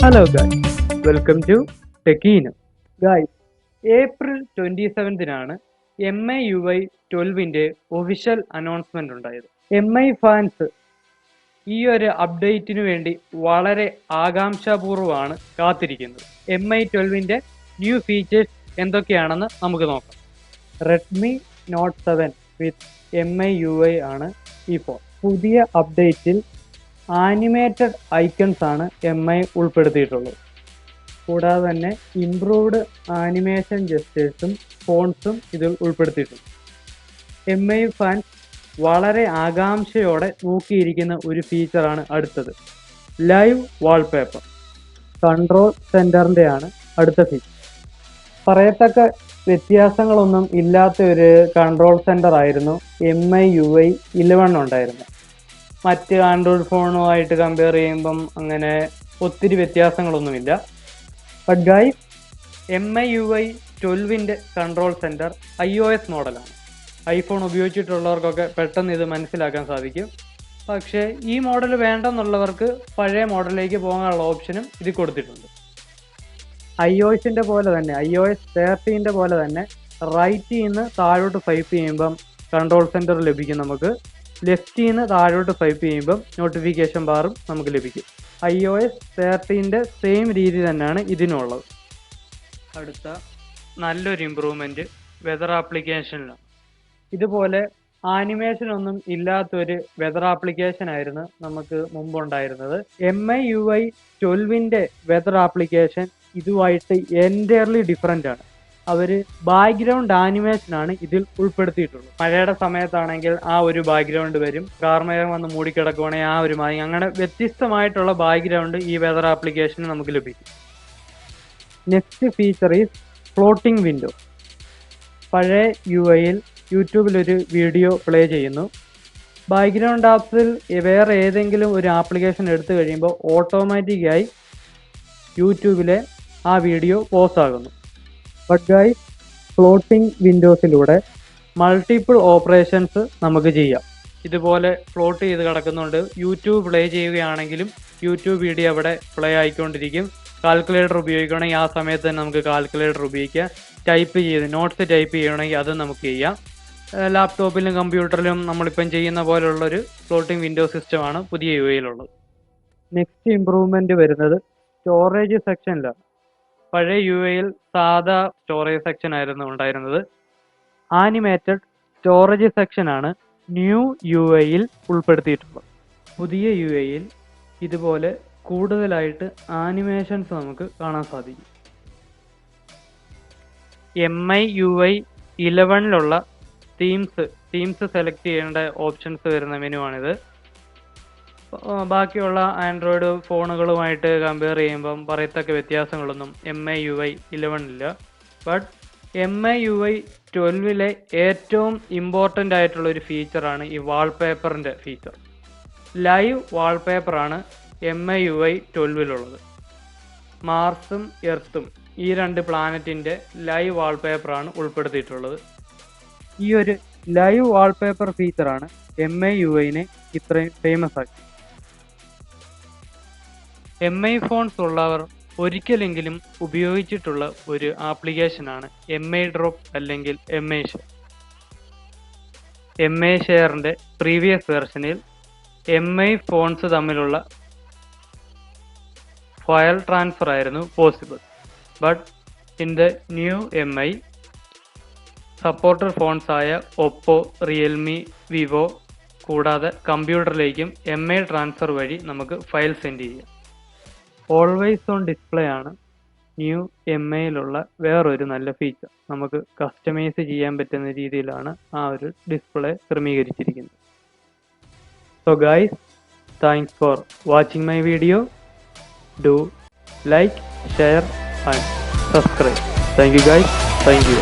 Hello guys, welcome to Techino. Guys, April 27th MIUI 12-ന്റെ official announcement ഉണ്ടായത്. MI fans ഈ ഒരു അപ്ഡേറ്റിനു വേണ്ടി വളരെ ആകാംക്ഷാപൂർവ്വമാണ് കാത്തിരിക്കുന്നത്. MI 12-ന്റെ ന്യൂ ഫീച്ചേഴ്സ് എന്തൊക്കെയാണെന്ന് നമുക്ക് നോക്കാം. Redmi Note 7 with MIUI ആണ് ഈ ഫോൺ. പുതിയ അപ്ഡേറ്റിൽ ആനിമേറ്റഡ് ഐക്കൺസ് ആണ് MI ഉൾപ്പെടുത്തിയിട്ടുള്ളത്. കൂടാതെ തന്നെ ഇംപ്രൂവ്ഡ് ആനിമേഷൻ ജെസ്റ്റേഴ്സും ഫോൺസും ഇതിൽ ഉൾപ്പെടുത്തിയിട്ടുണ്ട്. MI ഫാൻസ് വളരെ ആകാംക്ഷയോടെ നോക്കിയിരിക്കുന്ന ഒരു ഫീച്ചറാണ് അടുത്തത്. ലൈവ് വാൾപേപ്പർ കൺട്രോൾ സെന്ററിൻ്റെയാണ് അടുത്ത ഫീച്ചർ. പറയത്തക്ക വ്യത്യാസങ്ങളൊന്നും ഇല്ലാത്ത ഒരു കൺട്രോൾ സെന്റർ ആയിരുന്നു MIUI 11 ഉണ്ടായിരുന്നത്. മറ്റ് ആൻഡ്രോയിഡ് ഫോണുമായിട്ട് കമ്പയർ ചെയ്യുമ്പം അങ്ങനെ ഒത്തിരി വ്യത്യാസങ്ങളൊന്നുമില്ല. ബട്ട് ഗൈസ്, MIUI 12-ന്റെ കൺട്രോൾ സെൻറ്റർ iOS മോഡലാണ്. ഐഫോൺ ഉപയോഗിച്ചിട്ടുള്ളവർക്കൊക്കെ പെട്ടെന്ന് ഇത് മനസ്സിലാക്കാൻ സാധിക്കും. പക്ഷേ ഈ മോഡൽ വേണ്ടെന്നുള്ളവർക്ക് പഴയ മോഡലിലേക്ക് പോകാനുള്ള ഓപ്ഷനും ഇത് കൊടുത്തിട്ടുണ്ട്. iOS 13 പോലെ തന്നെ റൈറ്റിൽ നിന്ന് താഴോട്ട് സ്വൈപ്പ് ചെയ്യുമ്പം കൺട്രോൾ സെൻറ്റർ ലഭിക്കും. നമുക്ക് ലെഫ്റ്റിൽ നിന്ന് താഴോട്ട് സ്വൈപ്പ് ചെയ്യുമ്പം നോട്ടിഫിക്കേഷൻ ബാറും നമുക്ക് ലഭിക്കും. iOS 13-ന്റെ സെയിം രീതി തന്നെയാണ് ഇതിനുള്ളത്. അടുത്ത നല്ലൊരു ഇമ്പ്രൂവ്മെൻറ്റ് വെതർ ആപ്ലിക്കേഷനിലാണ്. ഇതുപോലെ ആനിമേഷൻ ഒന്നും ഇല്ലാത്തൊരു വെതർ ആപ്ലിക്കേഷൻ ആയിരുന്നു നമുക്ക് മുമ്പുണ്ടായിരുന്നത്. MIUI 12-ന്റെ വെതർ ആപ്ലിക്കേഷൻ ഇതുമായിട്ട് എൻറ്റയർലി ഡിഫറെൻ്റ് ആണ്. അവർ ബാക്ക്ഗ്രൗണ്ട് ആനിമേഷനാണ് ഇതിൽ ഉൾപ്പെടുത്തിയിട്ടുള്ളത്. മഴയുടെ സമയത്താണെങ്കിൽ ആ ഒരു ബാക്ക്ഗ്രൗണ്ട് വരും, കാർമേഘം വന്ന് മൂടിക്കിടക്കുവാണെങ്കിൽ ആ ഒരു അങ്ങനെ വ്യത്യസ്തമായിട്ടുള്ള ബാക്ക്ഗ്രൗണ്ട് ഈ വെതർ ആപ്ലിക്കേഷന് നമുക്ക് ലഭിക്കും. Next feature is floating window. പഴയ UIയിൽ യൂട്യൂബിലൊരു വീഡിയോ പ്ലേ ചെയ്യുന്നു. ബാക്ക്ഗ്രൗണ്ട് ആപ്സിൽ വേറെ ഏതെങ്കിലും ഒരു ആപ്ലിക്കേഷൻ എടുത്തു കഴിയുമ്പോൾ ഓട്ടോമാറ്റിക്കായി യൂട്യൂബിലെ ആ വീഡിയോ പോസ് ആകുന്നു. ബട്ട് ഗൈസ്, ഫ്ലോട്ടിംഗ് വിൻഡോസിലൂടെ മൾട്ടിപ്പിൾ ഓപ്പറേഷൻസ് നമുക്ക് ചെയ്യാം. ഇതുപോലെ ഫ്ലോട്ട് ചെയ്ത് കിടക്കുന്നുണ്ട്. യൂട്യൂബ് പ്ലേ ചെയ്യുകയാണെങ്കിലും യൂട്യൂബ് വീഡിയോ അവിടെ പ്ലേ ആയിക്കൊണ്ടിരിക്കും. കാൽക്കുലേറ്റർ ഉപയോഗിക്കുകയാണെങ്കിൽ ആ സമയത്ത് തന്നെ നമുക്ക് കാൽക്കുലേറ്റർ ഉപയോഗിക്കാം. ടൈപ്പ് ചെയ്ത് നോട്ട്സ് ടൈപ്പ് ചെയ്യണമെങ്കിൽ അത് നമുക്ക് ചെയ്യാം. ലാപ്ടോപ്പിലും കമ്പ്യൂട്ടറിലും നമ്മളിപ്പം ചെയ്യുന്ന പോലുള്ളൊരു ഫ്ലോട്ടിംഗ് വിൻഡോ സിസ്റ്റമാണ് പുതിയ UIയിലുള്ളത്. നെക്സ്റ്റ് ഇമ്പ്രൂവ്മെൻറ്റ് വരുന്നത് സ്റ്റോറേജ് സെക്ഷനിലാണ്. പഴയ UIയിൽ സാധാ സ്റ്റോറേജ് സെക്ഷൻ ആയിരുന്നു ഉണ്ടായിരുന്നത്. ആനിമേറ്റഡ് സ്റ്റോറേജ് സെക്ഷനാണ് ന്യൂ UIയിൽ ഉൾപ്പെടുത്തിയിട്ടുള്ളത്. പുതിയ UIയിൽ ഇതുപോലെ കൂടുതലായിട്ട് ആനിമേഷൻസ് നമുക്ക് കാണാൻ സാധിക്കും. MIUI 11-ലുള്ള തീംസ് സെലക്ട് ചെയ്യേണ്ട ഓപ്ഷൻസ് വരുന്ന മെനു ആണിത്. ബാക്കിയുള്ള ആൻഡ്രോയിഡ് ഫോണുകളുമായിട്ട് കമ്പയർ ചെയ്യുമ്പം പറയത്തക്ക വ്യത്യാസങ്ങളൊന്നും MIUI 11-ലില്ല. ബട്ട് MIUI 12-ലെ ഏറ്റവും ഇമ്പോർട്ടൻ്റ് ആയിട്ടുള്ള ഒരു ഫീച്ചറാണ് ഈ വാൾപേപ്പറിൻ്റെ ഫീച്ചർ. ലൈവ് വാൾപേപ്പറാണ് MIUI 12-ലുള്ളത്. മാർസും എർത്തും ഈ രണ്ട് പ്ലാനറ്റിൻ്റെ ലൈവ് വാൾപേപ്പറാണ് ഉൾപ്പെടുത്തിയിട്ടുള്ളത്. ഈ ഒരു ലൈവ് വാൾപേപ്പർ ഫീച്ചറാണ് MIUIനെ ഇത്രയും ഫേമസ് ആക്കി. MI ഫോൺസ് ഉള്ളവർ ഒരിക്കലെങ്കിലും ഉപയോഗിച്ചിട്ടുള്ള ഒരു ആപ്ലിക്കേഷനാണ് MI ഡ്രോപ്പ് അല്ലെങ്കിൽ MI ഷെയർ. MI ഷെയറിൻ്റെ പ്രീവിയസ് വെർഷനിൽ MI ഫോൺസ് തമ്മിലുള്ള ഫയൽ ട്രാൻസ്ഫർ ആയിരുന്നു possible. But in the new MI supporter phones ആയ ഒപ്പോ, റിയൽമി, വിവോ കൂടാതെ കമ്പ്യൂട്ടറിലേക്കും MI ട്രാൻസ്ഫർ വഴി നമുക്ക് ഫയൽ സെൻഡ് ചെയ്യാം. ഓൾവേസ് ഓൺ ഡിസ്പ്ലേ ആണ് ന്യൂ MIയിലുള്ള വേറൊരു നല്ല ഫീച്ചർ. നമുക്ക് കസ്റ്റമൈസ് ചെയ്യാൻ പറ്റുന്ന രീതിയിലാണ് ആ ഒരു ഡിസ്പ്ലേ ക്രമീകരിച്ചിരിക്കുന്നത്. So guys, thanks for watching my video. Do like, share and subscribe. Thank you guys. Thank you.